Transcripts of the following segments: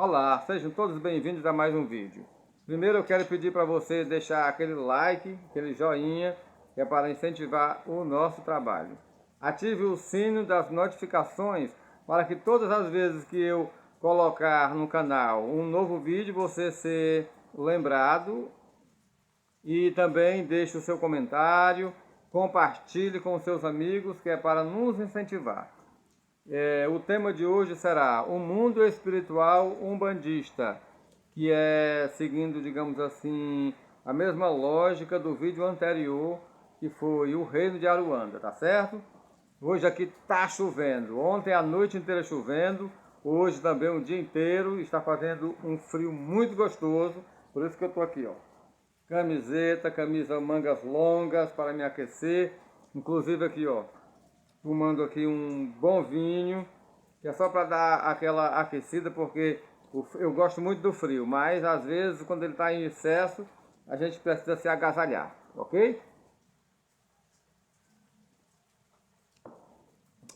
Olá, sejam todos bem-vindos a mais um vídeo. Primeiro eu quero pedir para você deixar aquele like, aquele joinha, que é para incentivar o nosso trabalho. Ative o sino das notificações para que todas as vezes que eu colocar no canal um novo vídeo, você ser lembrado. E também deixe o seu comentário, compartilhe com seus amigos, que é para nos incentivar. O tema de hoje será o mundo espiritual umbandista, que é seguindo, digamos assim, a mesma lógica do vídeo anterior, que foi o reino de Aruanda, tá certo? Hoje aqui tá chovendo, ontem a noite inteira chovendo, hoje também o dia inteiro, está fazendo um frio muito gostoso, por isso que eu tô aqui, ó. Camiseta, camisa mangas longas para me aquecer, inclusive aqui, ó, tomando aqui um bom vinho, que é só para dar aquela aquecida, porque eu gosto muito do frio, mas às vezes quando ele está em excesso, a gente precisa se agasalhar, ok?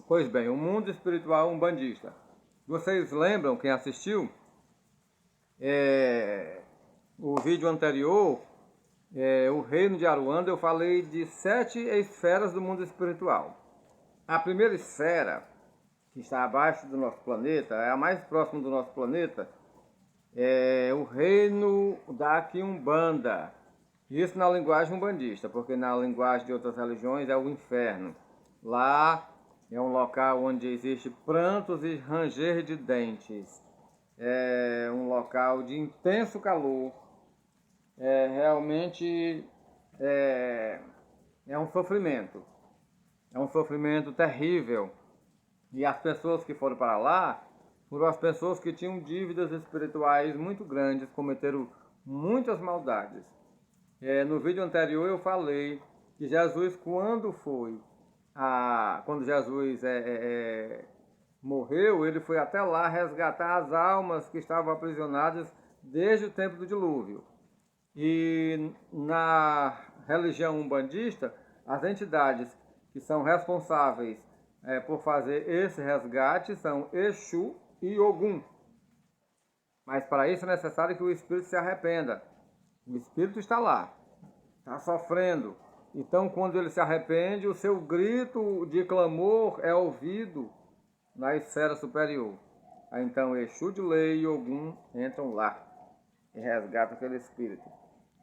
Pois bem, o mundo espiritual umbandista. Vocês lembram, quem assistiu, o vídeo anterior, o reino de Aruanda, eu falei de 7 esferas do mundo espiritual. A primeira esfera, que está abaixo do nosso planeta, é a mais próxima do nosso planeta, é o reino da Quiumbanda. Isso na linguagem umbandista, porque na linguagem de outras religiões é o inferno. Lá é um local onde existe prantos e ranger de dentes. É um local de intenso calor. Realmente é um sofrimento. É um sofrimento terrível. E as pessoas que foram para lá foram as pessoas que tinham dívidas espirituais muito grandes, cometeram muitas maldades. No vídeo anterior eu falei que Jesus, quando Jesus morreu, ele foi até lá resgatar as almas que estavam aprisionadas desde o tempo do dilúvio. E na religião umbandista, as entidades que são responsáveis por fazer esse resgate são Exu e Ogum. Mas para isso é necessário que o espírito se arrependa. O espírito está lá, está sofrendo. Então, quando ele se arrepende, o seu grito de clamor é ouvido na esfera superior. Aí, então, Exu de Lei e Ogum entram lá e resgatam aquele espírito.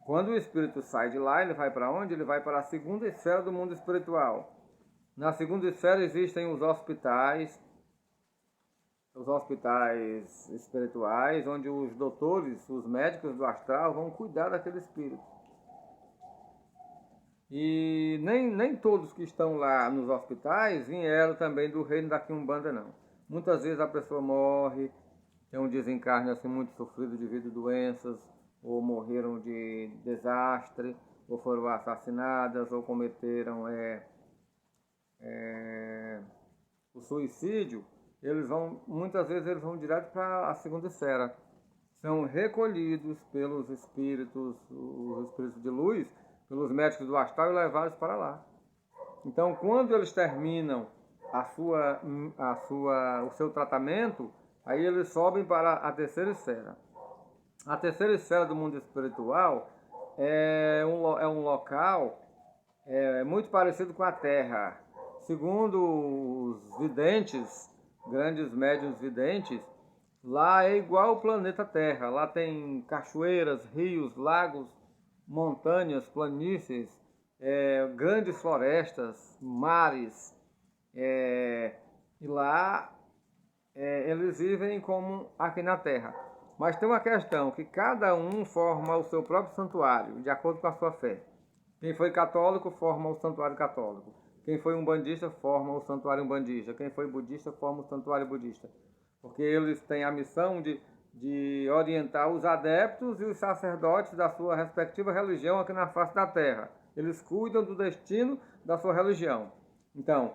Quando o espírito sai de lá, ele vai para onde? Ele vai para a segunda esfera do mundo espiritual. Na segunda esfera existem os hospitais espirituais, onde os doutores, os médicos do astral vão cuidar daquele espírito. E nem todos que estão lá nos hospitais vieram também do reino da Quiumbanda, não. Muitas vezes a pessoa morre, tem um desencarne assim muito sofrido devido a doenças, ou morreram de desastre, ou foram assassinadas, ou cometeram o suicídio. Muitas vezes eles vão direto para a segunda esfera. São recolhidos pelos espíritos, os espíritos de luz, pelos médicos do astral e levados para lá. Então, quando eles terminam o seu tratamento, aí eles sobem para a terceira esfera. A terceira esfera do mundo espiritual é um local muito parecido com a Terra. Segundo os videntes, grandes médiuns videntes, lá é igual ao planeta Terra. Lá tem cachoeiras, rios, lagos, montanhas, planícies, grandes florestas, mares. E lá eles vivem como aqui na Terra. Mas tem uma questão, que cada um forma o seu próprio santuário, de acordo com a sua fé. Quem foi católico forma o santuário católico. Quem foi umbandista forma o santuário umbandista. Quem foi budista forma o santuário budista. Porque eles têm a missão de orientar os adeptos e os sacerdotes da sua respectiva religião aqui na face da terra. Eles cuidam do destino da sua religião. Então,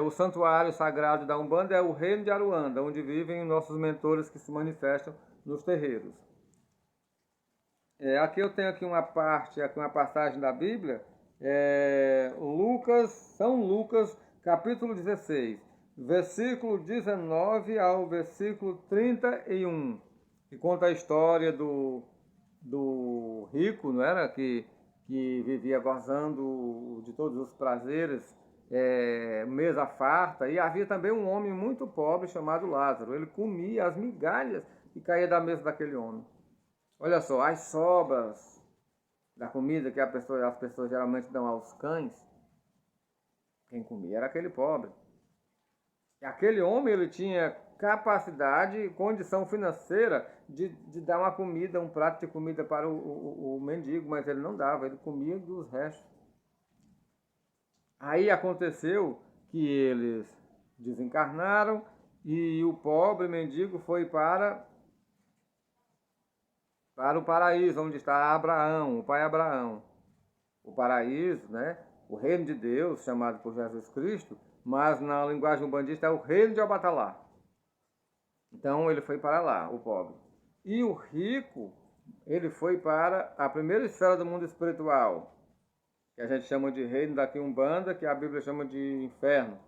o santuário sagrado da Umbanda é o reino de Aruanda, onde vivem nossos mentores que se manifestam nos terreiros. Aqui eu tenho uma passagem da Bíblia, São Lucas, capítulo 16, versículo 19 ao versículo 31. que conta a história do rico, não era? Que vivia gozando de todos os prazeres, mesa farta, e havia também um homem muito pobre chamado Lázaro. Ele comia as migalhas que caía da mesa daquele homem. Olha só, as sobras da comida que as pessoas geralmente dão aos cães, quem comia era aquele pobre. E aquele homem, ele tinha capacidade, condição financeira de dar uma comida, um prato de comida para o mendigo, mas ele não dava, ele comia dos restos. Aí aconteceu que eles desencarnaram e o pobre mendigo foi para o paraíso, onde está Abraão, o pai Abraão. O paraíso, né? O reino de Deus, chamado por Jesus Cristo, mas na linguagem umbandista é o reino de Abatalá. Então ele foi para lá, o pobre. E o rico, ele foi para a primeira esfera do mundo espiritual, que a gente chama de reino da Quiumbanda, que a Bíblia chama de inferno.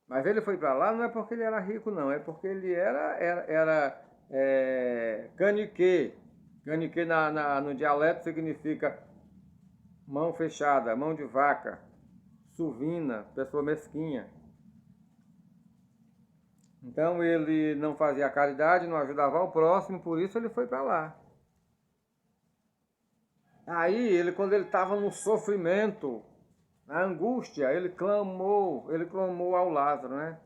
Mas ele foi para lá não é porque ele era rico, não, é porque ele era caniquê. Caniquê no dialeto significa mão fechada, mão de vaca, suvina, pessoa mesquinha. Então ele não fazia caridade, não ajudava o próximo, por isso ele foi para lá. Aí, quando ele estava no sofrimento, na angústia, ele clamou ao Lázaro, né?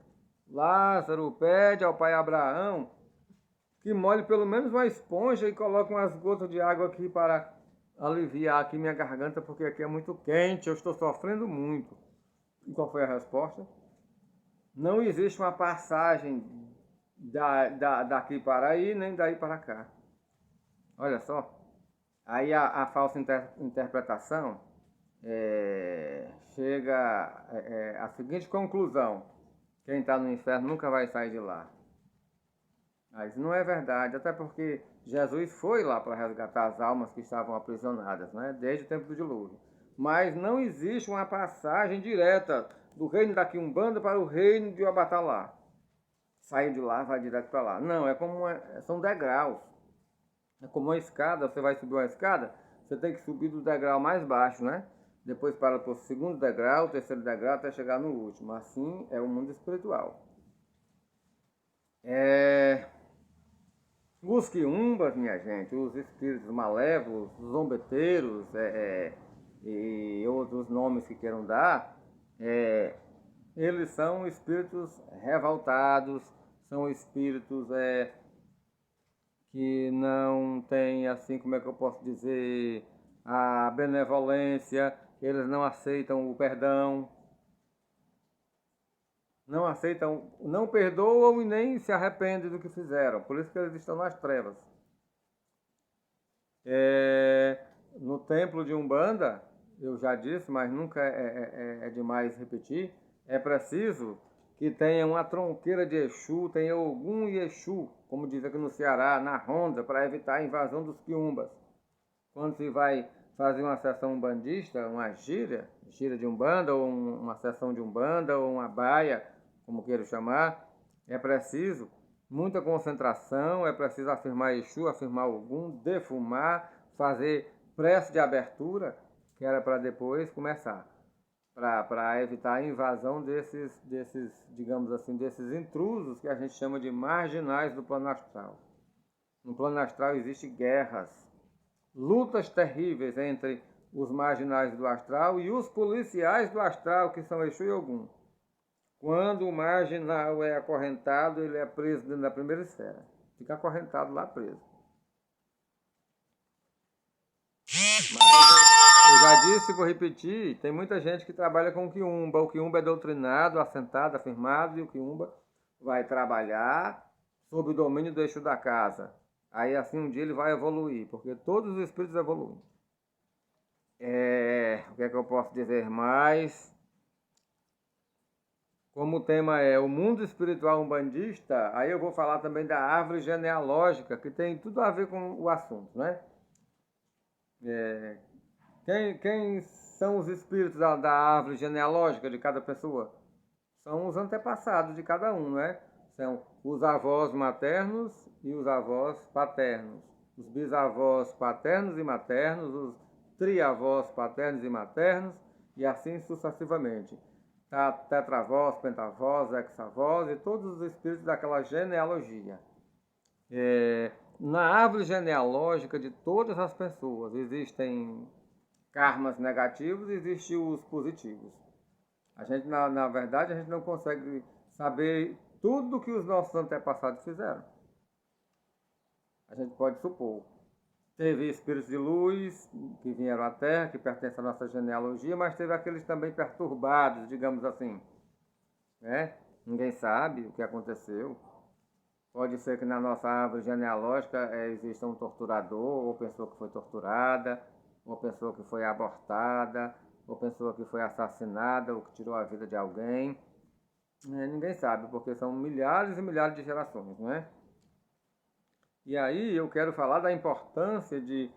Lázaro, pede ao pai Abraão que molhe pelo menos uma esponja e coloque umas gotas de água aqui para aliviar aqui minha garganta, porque aqui é muito quente, eu estou sofrendo muito. E qual foi a resposta? Não existe uma passagem daqui para aí, nem daí para cá. Olha só. Aí a falsa interpretação chega à seguinte conclusão: quem está no inferno nunca vai sair de lá. Mas não é verdade, até porque Jesus foi lá para resgatar as almas que estavam aprisionadas, né, desde o tempo do dilúvio. Mas não existe uma passagem direta do reino da Quiumbanda para o reino de Abatalá. Saiu de lá, vai direto para lá. Não, são degraus. É como uma escada, você vai subir uma escada, você tem que subir do degrau mais baixo, né? Depois para o segundo degrau, terceiro degrau, até chegar no último. Assim é o mundo espiritual. Os quiumbas, minha gente, os espíritos malévolos, os zombeteiros e outros nomes que queiram dar, eles são espíritos revoltados, são espíritos que não têm, assim, como é que eu posso dizer, a benevolência, eles não aceitam o perdão, não aceitam, não perdoam e nem se arrependem do que fizeram. Por isso que eles estão nas trevas. No templo de Umbanda, eu já disse, mas nunca é demais repetir, é preciso que tenha uma tronqueira de Exu, tenha Ogum e Exu, como diz aqui no Ceará, na ronda, para evitar a invasão dos quiumbas. Quando se vai fazer uma sessão umbandista, uma gira de Umbanda, ou uma sessão de Umbanda, ou uma baia, como queira chamar, é preciso muita concentração, é preciso afirmar Exu, afirmar Ogum, defumar, fazer prece de abertura, que era para depois começar, para evitar a invasão desses, digamos assim, desses intrusos que a gente chama de marginais do plano astral. No plano astral existem guerras, lutas terríveis entre os marginais do astral e os policiais do astral, que são Exu e Ogum. Quando o marginal é acorrentado, ele é preso dentro da primeira esfera. Fica acorrentado lá preso. Mas eu já disse e vou repetir, tem muita gente que trabalha com o quiumba. O quiumba é doutrinado, assentado, afirmado, e o quiumba vai trabalhar sob o domínio do Exu da casa. Aí assim um dia ele vai evoluir, porque todos os espíritos evoluem. O que é que eu posso dizer mais? Como o tema é o mundo espiritual umbandista, aí eu vou falar também da árvore genealógica, que tem tudo a ver com o assunto, né? Quem são os espíritos da árvore genealógica de cada pessoa? São os antepassados de cada um, né? São os avós maternos e os avós paternos, os bisavós paternos e maternos, os triavós paternos e maternos, e assim sucessivamente. Tetravós, pentavós, hexavós e todos os espíritos daquela genealogia. Na árvore genealógica de todas as pessoas existem karmas negativos e existem os positivos. A gente, na verdade, a gente não consegue saber tudo que os nossos antepassados fizeram. A gente pode supor. Teve espíritos de luz que vieram à Terra, que pertencem à nossa genealogia, mas teve aqueles também perturbados, digamos assim. Né? Ninguém sabe o que aconteceu. Pode ser que na nossa árvore genealógica exista um torturador, ou pessoa que foi torturada, ou pessoa que foi abortada, ou pessoa que foi assassinada, ou que tirou a vida de alguém. Ninguém sabe, porque são milhares e milhares de gerações, não é? E aí eu quero falar da importância de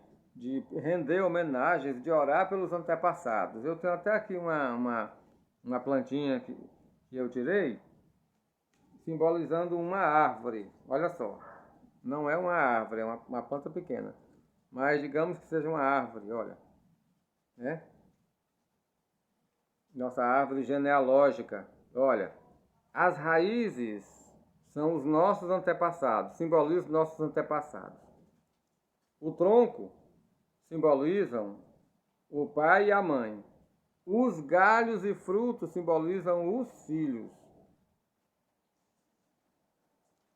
render homenagens, de orar pelos antepassados. Eu tenho até aqui uma plantinha que eu tirei, simbolizando uma árvore. Olha só, não é uma árvore, é uma planta pequena. Mas digamos que seja uma árvore, olha. Né? Nossa árvore genealógica, olha. As raízes são os nossos antepassados, simbolizam os nossos antepassados. O tronco simbolizam o pai e a mãe. Os galhos e frutos simbolizam os filhos.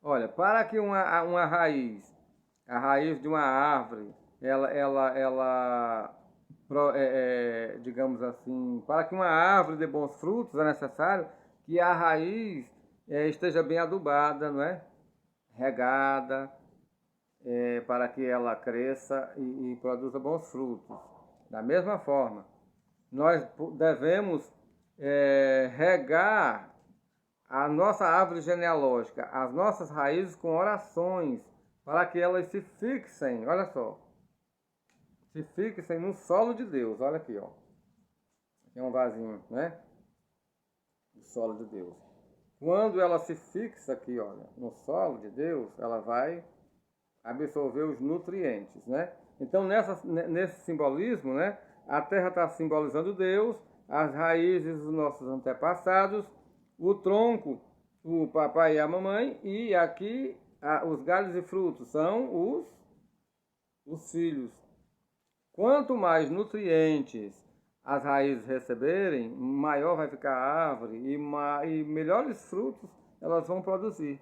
Olha, para que uma raiz, a raiz de uma árvore, digamos assim, para que uma árvore dê bons frutos é necessário que a raiz esteja bem adubada, não é? Regada, para que ela cresça e produza bons frutos. Da mesma forma, nós devemos regar a nossa árvore genealógica, as nossas raízes com orações, para que elas se fixem, olha só, se fixem no solo de Deus. Olha aqui, ó. Aqui é um vasinho, né? Do solo de Deus. Quando ela se fixa aqui, olha, no solo de Deus, ela vai absorver os nutrientes, né? Então, nesse simbolismo, né? A terra está simbolizando Deus, as raízes dos nossos antepassados, o tronco, o papai e a mamãe, e aqui os galhos e frutos são os filhos. Quanto mais nutrientes as raízes receberem, maior vai ficar a árvore e melhores frutos elas vão produzir.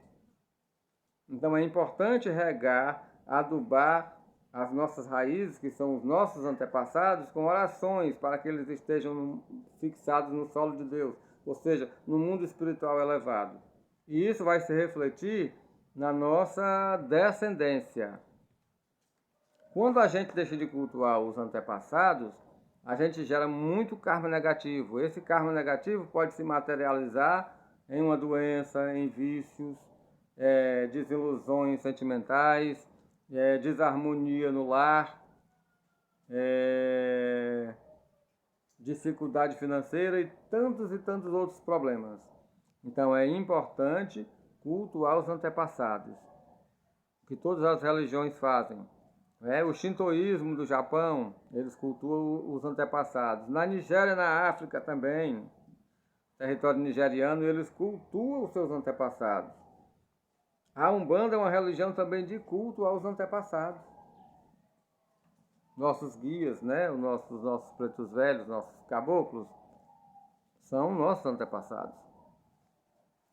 Então é importante regar, adubar as nossas raízes, que são os nossos antepassados, com orações para que eles estejam fixados no solo de Deus, ou seja, no mundo espiritual elevado. E isso vai se refletir na nossa descendência. Quando a gente deixa de cultuar os antepassados, a gente gera muito karma negativo. Esse karma negativo pode se materializar em uma doença, em vícios, desilusões sentimentais, desarmonia no lar, dificuldade financeira e tantos outros problemas. Então é importante cultuar os antepassados, que todas as religiões fazem. O shintoísmo do Japão, eles cultuam os antepassados. Na Nigéria, na África também, território nigeriano, eles cultuam os seus antepassados. A Umbanda é uma religião também de culto aos antepassados. Nossos guias, né? Os nossos pretos velhos, nossos caboclos, são nossos antepassados.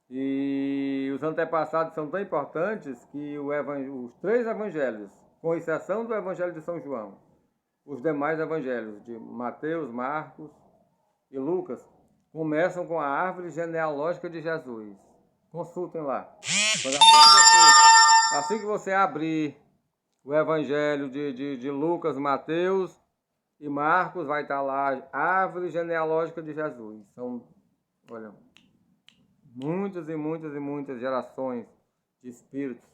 E os antepassados são tão importantes que os 3 evangelhos, com exceção do Evangelho de São João, os demais evangelhos de Mateus, Marcos e Lucas, começam com a árvore genealógica de Jesus. Consultem lá. Assim que você abrir o Evangelho de Lucas, Mateus e Marcos, vai estar lá a árvore genealógica de Jesus. São, olha, muitas e muitas e muitas gerações de espíritos.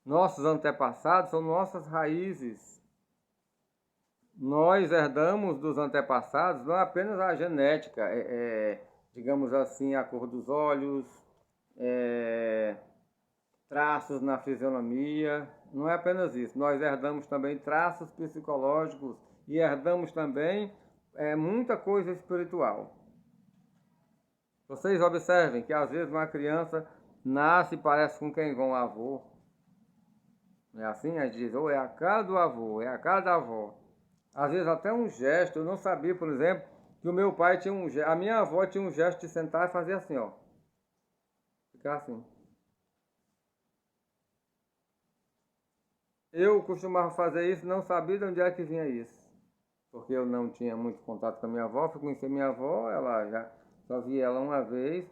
Nossos antepassados são nossas raízes. Nós herdamos dos antepassados não apenas a genética, digamos assim, a cor dos olhos, traços na fisionomia. Não é apenas isso, nós herdamos também traços psicológicos e herdamos também muita coisa espiritual. Vocês observem que às vezes uma criança nasce e parece com quem? Com o avô. É assim? A gente diz, ou é a cara do avô, é a cara da avó. Às vezes até um gesto, eu não sabia, por exemplo, que o meu pai tinha um gesto, a minha avó tinha um gesto de sentar e fazer assim, ó. Ficar assim. Eu costumava fazer isso, não sabia de onde é que vinha isso. Porque eu não tinha muito contato com a minha avó, fui conhecer minha avó, ela já só vi ela uma vez,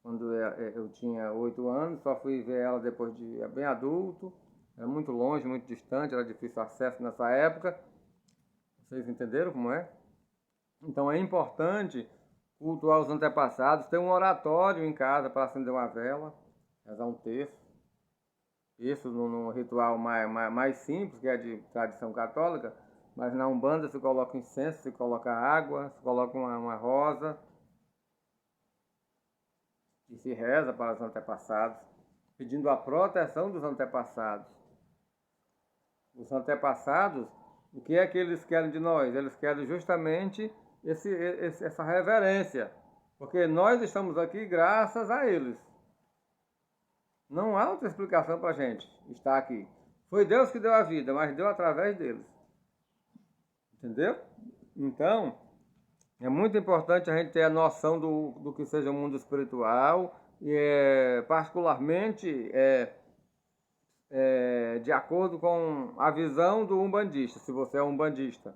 quando eu tinha 8 anos, só fui ver ela depois de bem adulto. Era muito longe, muito distante, era difícil acesso nessa época. Vocês entenderam como é? Então é importante cultuar os antepassados, ter um oratório em casa para acender uma vela, rezar um terço. Isso num ritual mais simples, que é de tradição católica, mas na Umbanda se coloca incenso, se coloca água, se coloca uma rosa e se reza para os antepassados, pedindo a proteção dos antepassados. Os antepassados, o que é que eles querem de nós? Eles querem justamente essa reverência, porque nós estamos aqui graças a eles. Não há outra explicação para a gente estar aqui. Foi Deus que deu a vida, mas deu através deles. Entendeu? Então, é muito importante a gente ter a noção do que seja o mundo espiritual e, particularmente, de acordo com a visão do umbandista, se você é umbandista.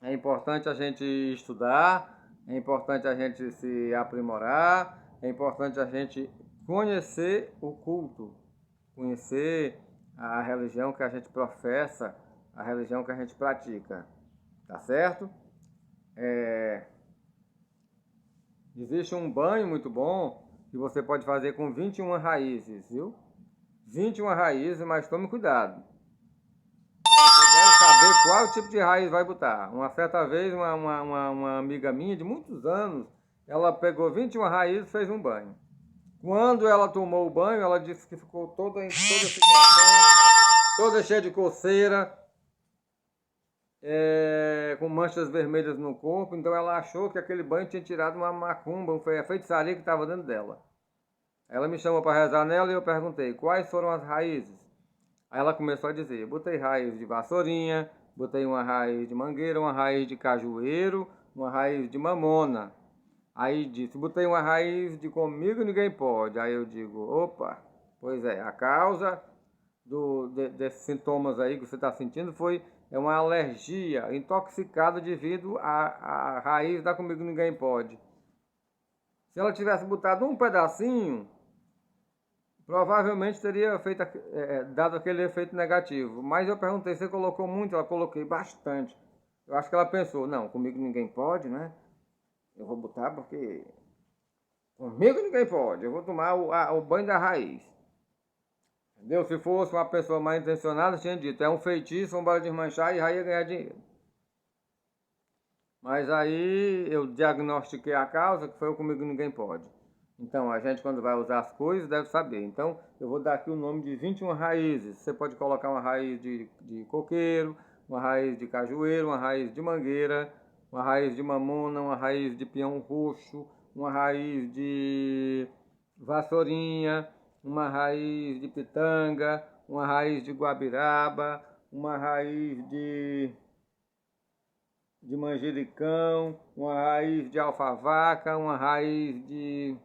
É importante a gente estudar, é importante a gente se aprimorar, é importante a gente conhecer o culto, conhecer a religião que a gente professa, a religião que a gente pratica, tá certo? Existe um banho muito bom que você pode fazer com 21 raízes, viu? 21 raízes, mas tome cuidado. Você deve saber qual tipo de raiz vai botar. Uma certa vez, uma amiga minha de muitos anos, ela pegou 21 raízes e fez um banho. Quando ela tomou o banho, ela disse que ficou toda cheia de coceira, com manchas vermelhas no corpo. Então ela achou que aquele banho tinha tirado uma macumba, foi a feitiçaria que estava dentro dela. Ela me chamou para rezar nela e eu perguntei quais foram as raízes. Aí ela começou a dizer, botei raiz de vassourinha, botei uma raiz de mangueira, uma raiz de cajueiro, uma raiz de mamona. Aí disse, botei uma raiz de comigo ninguém pode. Aí eu digo, opa, pois é, a causa desses sintomas aí que você está sentindo é uma alergia intoxicada devido à raiz da comigo ninguém pode. Se ela tivesse botado um pedacinho, provavelmente teria dado aquele efeito negativo. Mas eu perguntei, você colocou muito? Ela coloquei bastante. Eu acho que ela pensou, não, comigo ninguém pode, né? Eu vou botar porque comigo ninguém pode. Eu vou tomar o banho da raiz. Entendeu? Se fosse uma pessoa mais intencionada, tinha dito, é um feitiço, vamos desmanchar e aí ia ganhar dinheiro. Mas aí eu diagnostiquei a causa, que foi o comigo ninguém pode. Então, a gente quando vai usar as coisas deve saber. Então, eu vou dar aqui o nome de 21 raízes. Você pode colocar uma raiz de coqueiro, uma raiz de cajueiro, uma raiz de mangueira, uma raiz de mamona, uma raiz de peão roxo, uma raiz de vassourinha, uma raiz de pitanga, uma raiz de guabiraba, uma raiz de manjericão, uma raiz de alfavaca, uma raiz de...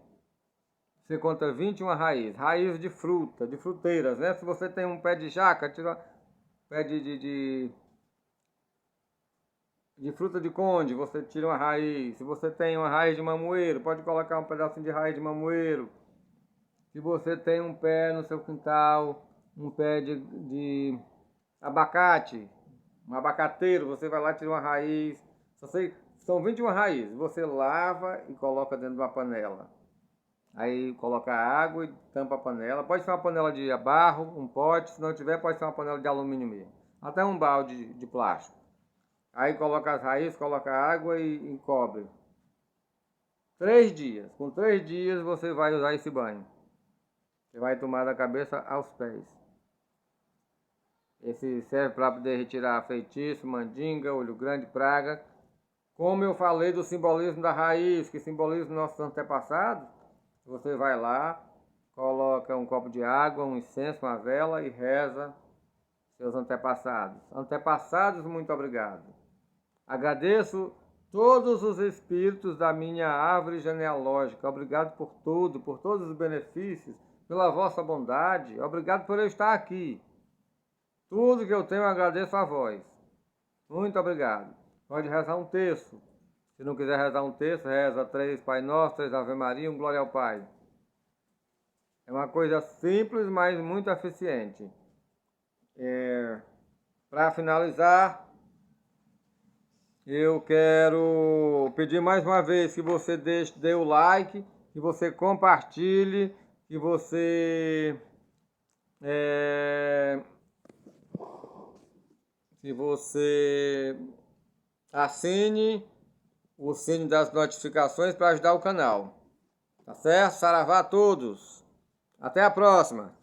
Você conta 21 raízes. Raiz de fruta, de fruteiras, né? Se você tem um pé de jaca, tira pé de fruta de conde, você tira uma raiz. Se você tem uma raiz de mamoeiro, pode colocar um pedacinho de raiz de mamoeiro. Se você tem um pé no seu quintal, um pé de abacate, um abacateiro, você vai lá e tira uma raiz. São 21 raízes. Você lava e coloca dentro de uma panela. Aí coloca água e tampa a panela. Pode ser uma panela de barro, um pote. Se não tiver, pode ser uma panela de alumínio mesmo. Até um balde de plástico. Aí coloca as raízes, coloca água e cobre. 3 dias. Com 3 dias você vai usar esse banho. Você vai tomar da cabeça aos pés. Esse serve para poder retirar feitiço, mandinga, olho grande, praga. Como eu falei do simbolismo da raiz, que simboliza os nossos antepassados, você vai lá, coloca um copo de água, um incenso, uma vela e reza seus antepassados. Antepassados, muito obrigado. Agradeço todos os espíritos da minha árvore genealógica. Obrigado por tudo, por todos os benefícios, pela vossa bondade. Obrigado por eu estar aqui. Tudo que eu tenho eu agradeço a vós. Muito obrigado. Pode rezar um terço. Se não quiser rezar um terço, reza 3 Pai Nosso, 3 Ave Maria, um Glória ao Pai. É uma coisa simples, mas muito eficiente. Para finalizar, eu quero pedir mais uma vez que você dê o like, que você compartilhe, que você assine o sino das notificações para ajudar o canal. Tá certo? Saravá a todos. Até a próxima.